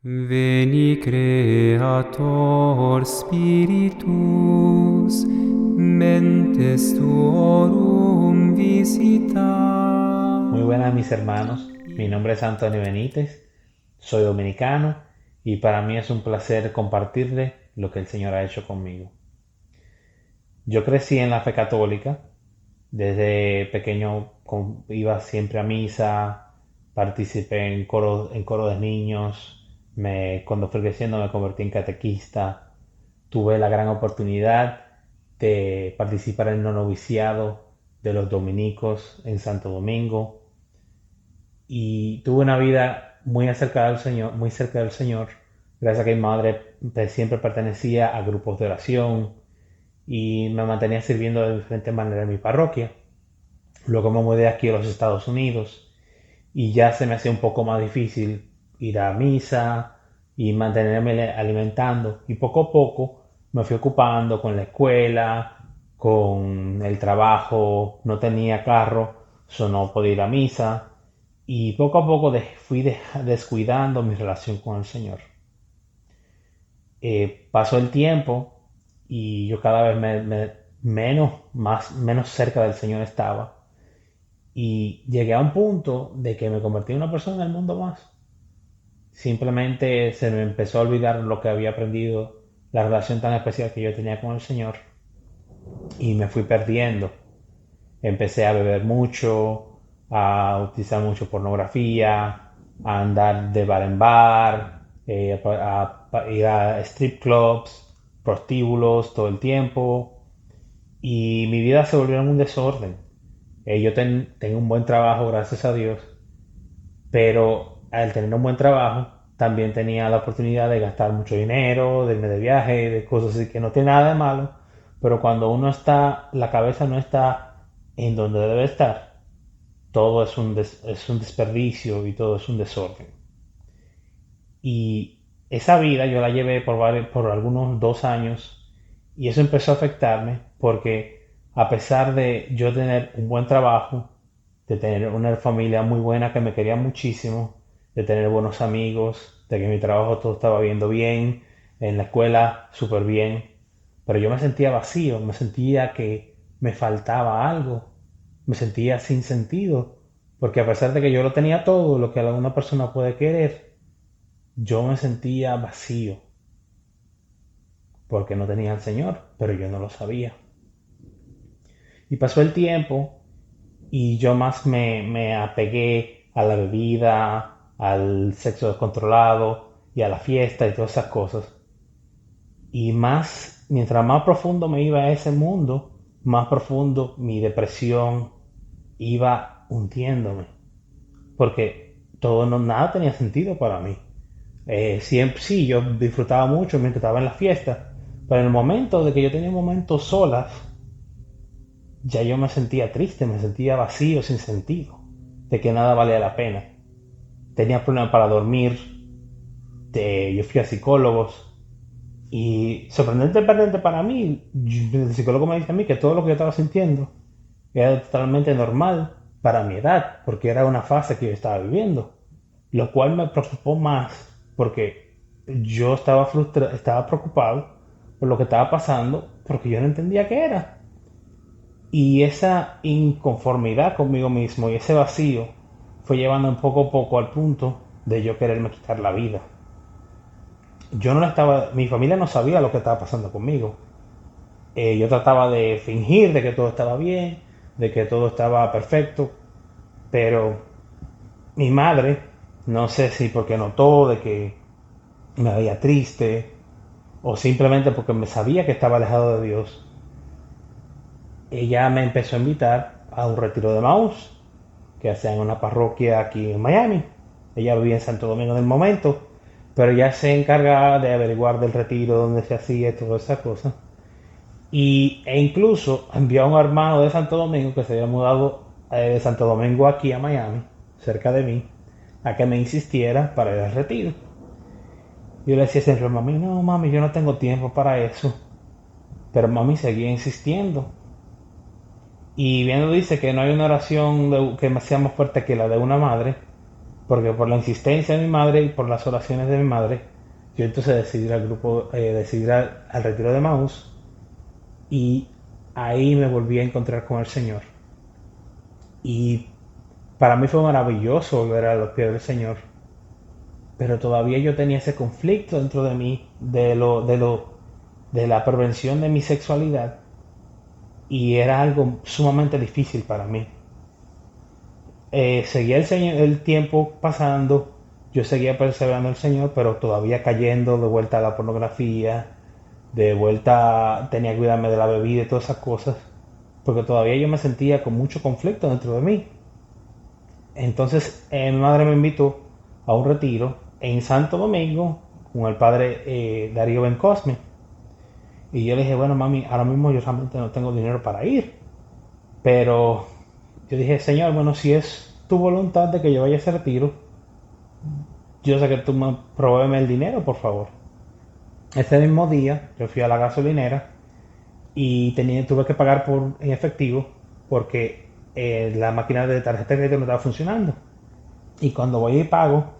Veni Creator Spiritus, mentes tuorum visita. Muy buenas mis hermanos, mi nombre es Antonio Benítez, soy dominicano y para mí es un placer compartirle lo que el Señor ha hecho conmigo. Yo crecí en la fe católica, desde pequeño iba siempre a misa, participé en coro de niños, cuando fui creciendo me convertí en catequista, tuve la gran oportunidad de participar en el noviciado de los dominicos en Santo Domingo y tuve una vida muy acercada al Señor, muy cerca del Señor, gracias a que mi madre siempre pertenecía a grupos de oración y me mantenía sirviendo de diferentes maneras en mi parroquia. Luego me mudé aquí a los Estados Unidos y ya se me hacía un poco más difícil ir a misa y mantenerme alimentando. Y poco a poco me fui ocupando con la escuela, con el trabajo, no tenía carro, no podía ir a misa. Y poco a poco fui descuidando mi relación con el Señor. Pasó el tiempo y yo cada vez menos cerca del Señor estaba. Y llegué a un punto de que me convertí en una persona en el mundo más. Simplemente se me empezó a olvidar lo que había aprendido, la relación tan especial que yo tenía con el Señor, y me fui perdiendo. Empecé a beber mucho, a utilizar mucho pornografía, a andar de bar en bar, a ir a strip clubs, prostíbulos todo el tiempo, y mi vida se volvió en un desorden. Tengo un buen trabajo, gracias a Dios, pero al tener un buen trabajo también tenía la oportunidad de gastar mucho dinero, de irme de viaje, de cosas así que no tiene nada de malo, pero cuando uno está, la cabeza no está en donde debe estar, todo es un desperdicio y todo es un desorden. Y esa vida yo la llevé por algunos 2 años y eso empezó a afectarme porque a pesar de yo tener un buen trabajo, de tener una familia muy buena que me quería muchísimo, de tener buenos amigos, de que en mi trabajo todo estaba viendo bien, en la escuela súper bien, pero yo me sentía vacío, me sentía que me faltaba algo, me sentía sin sentido, porque a pesar de que yo lo tenía todo, lo que alguna persona puede querer, yo me sentía vacío porque no tenía al Señor, pero yo no lo sabía. Y pasó el tiempo y yo más me apegué a la bebida, al sexo descontrolado y a la fiesta y todas esas cosas. Y más, mientras más profundo me iba a ese mundo, más profundo mi depresión iba hundiéndome. Porque nada tenía sentido para mí. Siempre sí, yo disfrutaba mucho mientras estaba en la fiesta, pero en el momento de que yo tenía momentos solas, ya yo me sentía triste, me sentía vacío, sin sentido, de que nada valía la pena. Tenía problemas para dormir, yo fui a psicólogos y sorprendentemente para mí, el psicólogo me dice a mí que todo lo que yo estaba sintiendo era totalmente normal para mi edad, porque era una fase que yo estaba viviendo, lo cual me preocupó más porque yo estaba frustrado, estaba preocupado por lo que estaba pasando, porque yo no entendía qué era. Y esa inconformidad conmigo mismo y ese vacío fue llevando un poco a poco al punto de yo quererme quitar la vida. Yo no estaba, mi familia no sabía lo que estaba pasando conmigo. Yo trataba de fingir de que todo estaba bien, de que todo estaba perfecto, pero mi madre, no sé si porque notó de que me veía triste o simplemente porque me sabía que estaba alejado de Dios, ella me empezó a invitar a un retiro de Maús que hacían en una parroquia aquí en Miami. Ella vivía en Santo Domingo en el momento, pero ella se encargaba de averiguar del retiro, dónde se hacía y todas esas cosas. E incluso envió a un hermano de Santo Domingo que se había mudado de Santo Domingo aquí a Miami, cerca de mí, a que me insistiera para ir al retiro. Yo le decía siempre a mami, no mami, yo no tengo tiempo para eso. Pero mami seguía insistiendo. Y viendo dice que no hay una oración que sea más fuerte que la de una madre. porque por la insistencia de mi madre y por las oraciones de mi madre, yo entonces decidí ir al grupo, decidí ir al retiro de Maús, y ahí me volví a encontrar con el Señor. Y para mí fue maravilloso volver a los pies del Señor, pero todavía yo tenía ese conflicto dentro de mí de la prevención de mi sexualidad, y era algo sumamente difícil para mí. Seguía el tiempo pasando, yo seguía perseverando en el Señor, pero todavía cayendo de vuelta a la pornografía, de vuelta tenía que cuidarme de la bebida y todas esas cosas, porque todavía yo me sentía con mucho conflicto dentro de mí. Entonces mi madre me invitó a un retiro en Santo Domingo con el padre Darío Bencosme. Y yo le dije, bueno, mami, ahora mismo yo realmente no tengo dinero para ir. Pero yo dije, Señor, bueno, si es tu voluntad de que yo vaya a ese retiro, yo sé que tú me proveeme el dinero, por favor. Ese mismo día yo fui a la gasolinera y tuve que pagar en efectivo porque la máquina de tarjeta de crédito no estaba funcionando. Y cuando voy y pago,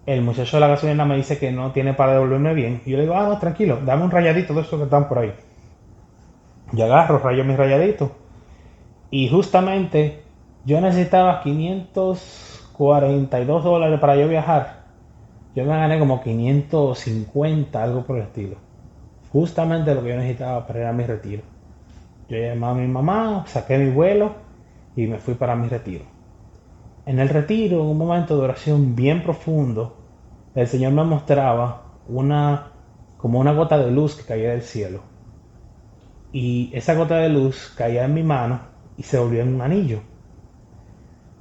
el muchacho de la gasolina me dice que no tiene para devolverme bien. Y yo le digo, no, tranquilo, dame un rayadito de esos que están por ahí. Yo agarro, rayo mis rayaditos. Y justamente yo necesitaba $542 para yo viajar. Yo me gané como 550, algo por el estilo. Justamente lo que yo necesitaba para ir a mi retiro. Yo llamé a mi mamá, saqué mi vuelo y me fui para mi retiro. En el retiro, en un momento de oración bien profundo, el Señor me mostraba como una gota de luz que caía del cielo. Y esa gota de luz caía en mi mano y se volvió en un anillo.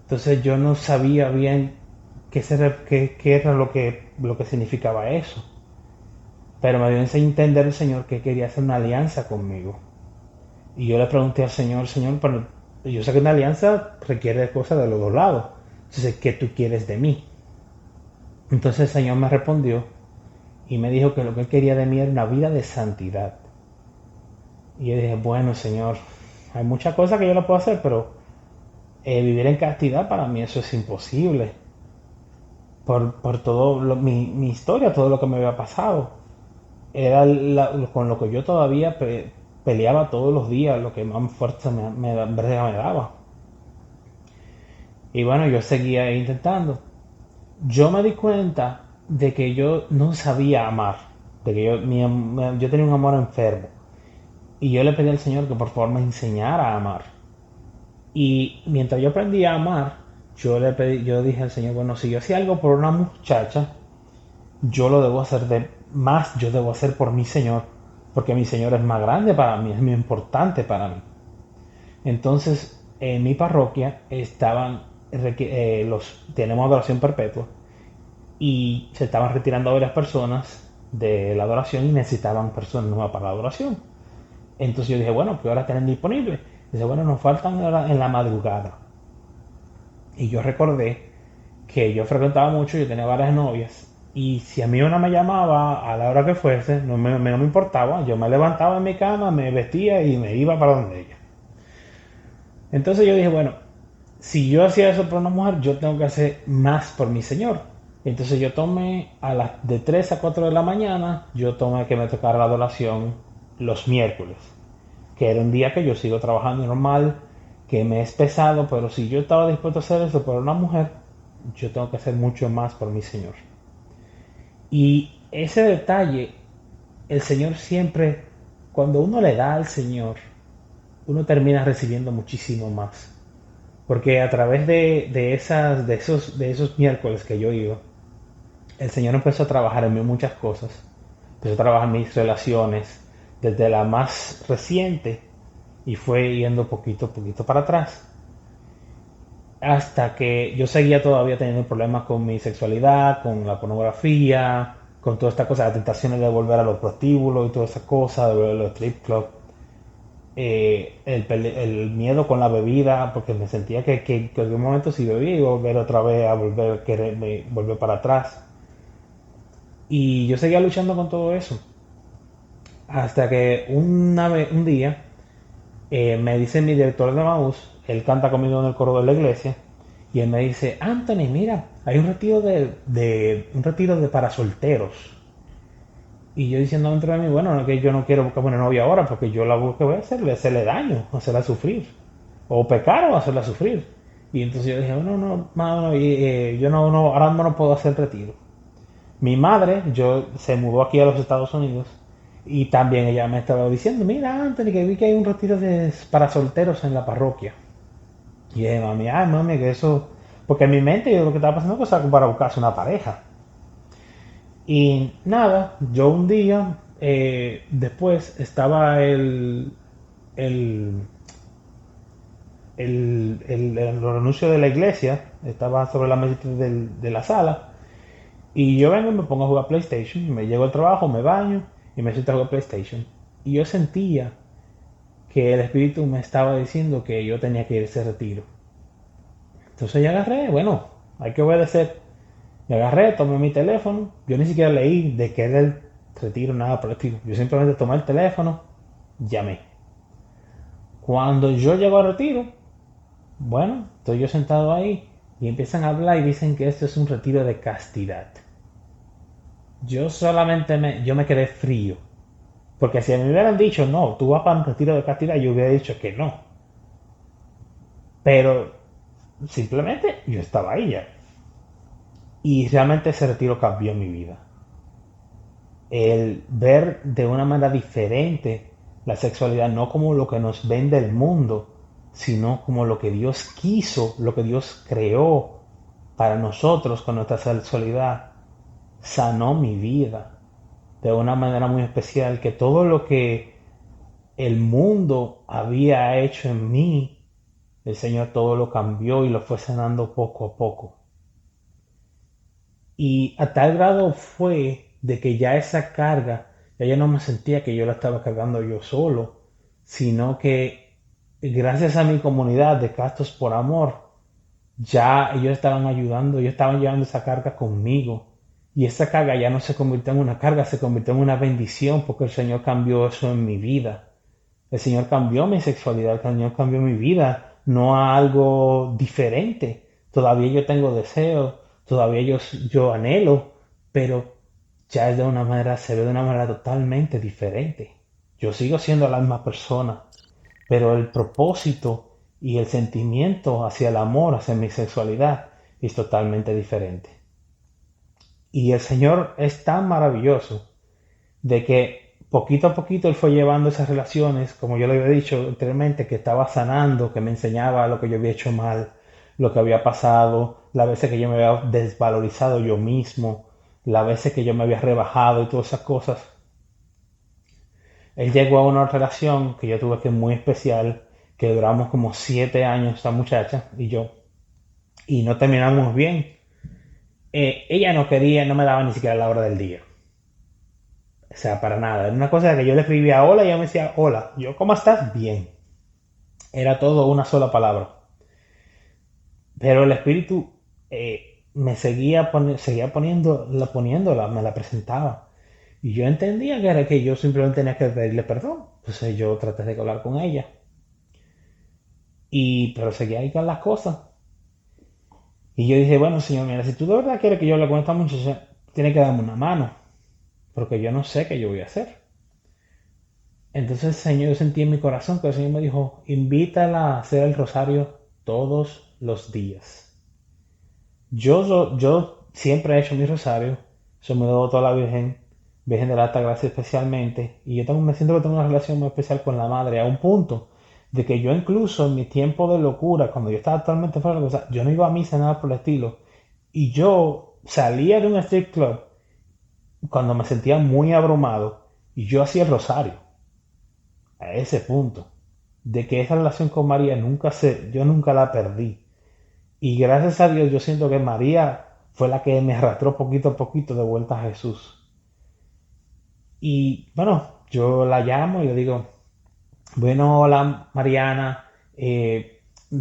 Entonces yo no sabía bien qué era lo que significaba eso. Pero me dio a entender el Señor que quería hacer una alianza conmigo. Y yo le pregunté al Señor, Señor, pero yo sé que una alianza requiere cosas de los dos lados. Entonces, ¿qué tú quieres de mí? Entonces el Señor me respondió y me dijo que lo que Él quería de mí era una vida de santidad. Y yo dije, bueno, Señor, hay muchas cosas que yo no puedo hacer, pero vivir en castidad para mí eso es imposible. Por todo mi historia, todo lo que me había pasado. Era con lo que yo todavía peleaba todos los días, lo que más fuerza me daba. Y bueno, yo seguía intentando. Yo me di cuenta de que yo no sabía amar, de que yo tenía un amor enfermo. Y yo le pedí al Señor que por favor me enseñara a amar. Y mientras yo aprendía a amar, yo dije al Señor, bueno, si yo hacía algo por una muchacha, yo lo debo hacer yo debo hacer por mi Señor, porque mi Señor es más grande para mí, es muy importante para mí. Entonces, en mi parroquia tenemos adoración perpetua y se estaban retirando varias personas de la adoración y necesitaban personas nuevas para la adoración. Entonces yo dije, bueno, ¿qué horas tienen disponible? Dice, bueno, nos faltan horas en la madrugada. Y yo recordé que yo frecuentaba mucho, yo tenía varias novias, y si a mí una me llamaba a la hora que fuese, no me importaba, yo me levantaba en mi cama, me vestía y me iba para donde ella. Entonces yo dije, bueno, si yo hacía eso por una mujer, yo tengo que hacer más por mi Señor. Entonces yo tomé de 3 a 4 de la mañana, yo tomé que me tocara la adoración los miércoles, que era un día que yo sigo trabajando normal, que me es pesado, pero si yo estaba dispuesto a hacer eso por una mujer, yo tengo que hacer mucho más por mi Señor. Y ese detalle, el Señor siempre, cuando uno le da al Señor, uno termina recibiendo muchísimo más. Porque a través de esos miércoles que yo iba, el Señor empezó a trabajar en mí muchas cosas. Empezó a trabajar en mis relaciones, desde la más reciente, y fue yendo poquito a poquito para atrás. Hasta que yo seguía todavía teniendo problemas con mi sexualidad, con la pornografía, con toda esta cosa, las tentaciones de volver a los prostíbulos y toda esa cosa, de volver a los strip club. El miedo con la bebida, porque me sentía que en algún momento si bebía iba a volver otra vez a volver a quererme volver para atrás. Y yo seguía luchando con todo eso. Hasta que un día me dice mi director de Maús, él canta conmigo en el coro de la iglesia, y él me dice, Anthony, mira, hay un retiro un retiro de para solteros. Y yo diciendo dentro de mí, bueno, no, que yo no quiero buscar una novia ahora porque yo la que voy a hacer es hacerle daño, hacerla sufrir. O pecar o hacerla sufrir. Y entonces yo dije, no, no, mano, yo ahora mismo no puedo hacer retiro. Mi madre, se mudó aquí a los Estados Unidos y también ella me estaba diciendo, mira, Anthony, que vi que hay un retiro para solteros en la parroquia. Y dije, mami, ay, mami, que eso... Porque en mi mente yo lo que estaba pasando era para buscarse una pareja. Y nada, yo un día, después estaba el, el anuncio de la iglesia, estaba sobre la mesa de la sala, y yo vengo y me pongo a jugar PlayStation, me llego al trabajo, me baño y me siento a jugar PlayStation. Y yo sentía que el espíritu me estaba diciendo que yo tenía que ir a ese retiro. Entonces yo agarré, bueno, hay que obedecer. Me agarré, tomé mi teléfono, yo ni siquiera leí de qué era el retiro, nada por el estilo. Yo simplemente tomé el teléfono, llamé. Cuando yo llego al retiro, bueno, estoy yo sentado ahí y empiezan a hablar y dicen que esto es un retiro de castidad. Yo me quedé frío. Porque si me hubieran dicho, no, tú vas para un retiro de castidad, yo hubiera dicho que no. Pero simplemente yo estaba ahí ya. Y realmente ese retiro cambió mi vida. El ver de una manera diferente la sexualidad, no como lo que nos vende el mundo, sino como lo que Dios quiso, lo que Dios creó para nosotros con nuestra sexualidad, sanó mi vida de una manera muy especial, que todo lo que el mundo había hecho en mí, el Señor todo lo cambió y lo fue sanando poco a poco. Y a tal grado fue de que ya esa carga, ya yo no me sentía que yo la estaba cargando yo solo, sino que gracias a mi comunidad de Castos por Amor, ya ellos estaban ayudando, ellos estaban llevando esa carga conmigo. Y esa carga ya no se convirtió en una carga, se convirtió en una bendición porque el Señor cambió eso en mi vida. El Señor cambió mi sexualidad, el Señor cambió mi vida, no a algo diferente. Todavía yo tengo deseos, todavía yo anhelo, pero ya es de una manera, se ve de una manera totalmente diferente. Yo sigo siendo la misma persona, pero el propósito y el sentimiento hacia el amor, hacia mi sexualidad, es totalmente diferente. Y el Señor es tan maravilloso de que poquito a poquito él fue llevando esas relaciones, como yo le había dicho anteriormente, que estaba sanando, que me enseñaba lo que yo había hecho mal, lo que había pasado, las veces que yo me había desvalorizado yo mismo, las veces que yo me había rebajado y todas esas cosas. Él llegó a una relación que yo tuve que es muy especial, que duramos como 7 años, esta muchacha y yo, y no terminamos bien. Ella no quería, no me daba ni siquiera la hora del día. O sea, para nada. Era una cosa que yo le escribía hola y ella me decía hola. Yo, ¿cómo estás? Bien. Era todo una sola palabra. Pero el espíritu me seguía poniéndola, me la presentaba. Y yo entendía que era que yo simplemente tenía que pedirle perdón. Entonces yo traté de hablar con ella. Pero seguía ahí con las cosas. Y yo dije, bueno, señor, mira, si tú de verdad quieres que yo hable con esta muchacha, tiene que darme una mano. Porque yo no sé qué yo voy a hacer. Entonces el Señor, yo sentí en mi corazón que el Señor me dijo, invítala a hacer el rosario todos los días. Yo siempre he hecho mi rosario, yo me doy a toda la Virgen, Virgen de la Alta Gracia especialmente, y me siento que tengo una relación muy especial con la Madre, a un punto de que yo incluso en mi tiempo de locura, cuando yo estaba totalmente fuera de la cosa, yo no iba a misa nada por el estilo, y yo salía de un strip club cuando me sentía muy abrumado, y yo hacía el rosario a ese punto de que esa relación con María yo nunca la perdí. Y gracias a Dios yo siento que María fue la que me arrastró poquito a poquito de vuelta a Jesús. Y bueno, yo la llamo y le digo, bueno, hola Mariana,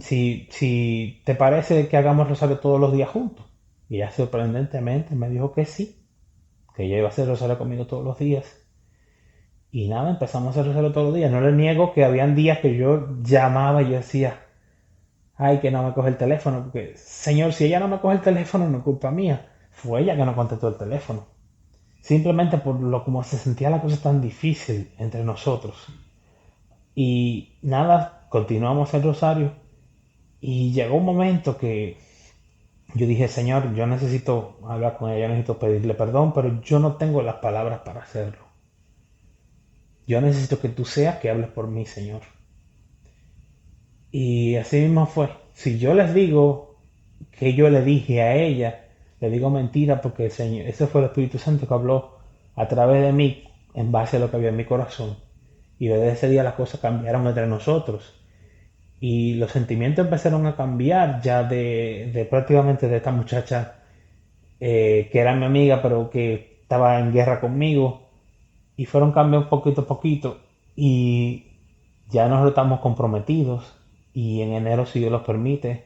si te parece que hagamos rosario todos los días juntos. Y ella sorprendentemente me dijo que sí, que ella iba a hacer rosario conmigo todos los días. Y nada, empezamos a hacer rosario todos los días. No le niego que habían días que yo llamaba y yo decía, ay, que no me coge el teléfono, porque, Señor, si ella no me coge el teléfono, no es culpa mía. Fue ella que no contestó el teléfono. Simplemente por lo como se sentía la cosa tan difícil entre nosotros. Y nada, continuamos el rosario y llegó un momento que yo dije, Señor, yo necesito hablar con ella, yo necesito pedirle perdón, pero yo no tengo las palabras para hacerlo. Yo necesito que tú seas que hables por mí, Señor. Y así mismo fue. Si yo les digo que yo le dije a ella, le digo mentira porque el Señor, ese fue el Espíritu Santo que habló a través de mí en base a lo que había en mi corazón. Y desde ese día las cosas cambiaron entre nosotros. Y los sentimientos empezaron a cambiar ya de prácticamente de esta muchacha que era mi amiga pero que estaba en guerra conmigo. Y fueron cambiando poquito a poquito. Y ya nos estamos comprometidos. Y en enero, si Dios lo permite,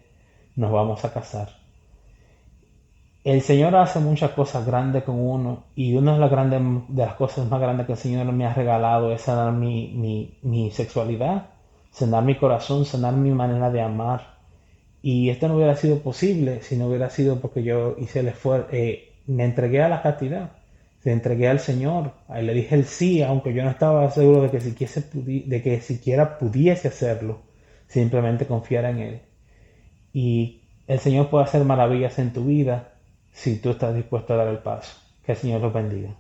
nos vamos a casar. El Señor hace muchas cosas grandes con uno y una de las cosas más grandes que el Señor me ha regalado es sanar mi sexualidad, sanar mi corazón, sanar mi manera de amar. Y esto no hubiera sido posible si no hubiera sido porque yo hice el esfuerzo, me entregué a la castidad, me entregué al Señor, le dije el sí, aunque yo no estaba seguro de que siquiera pudiese hacerlo, simplemente confiar en Él. Y el Señor puede hacer maravillas en tu vida si tú estás dispuesto a dar el paso. Que el Señor los bendiga.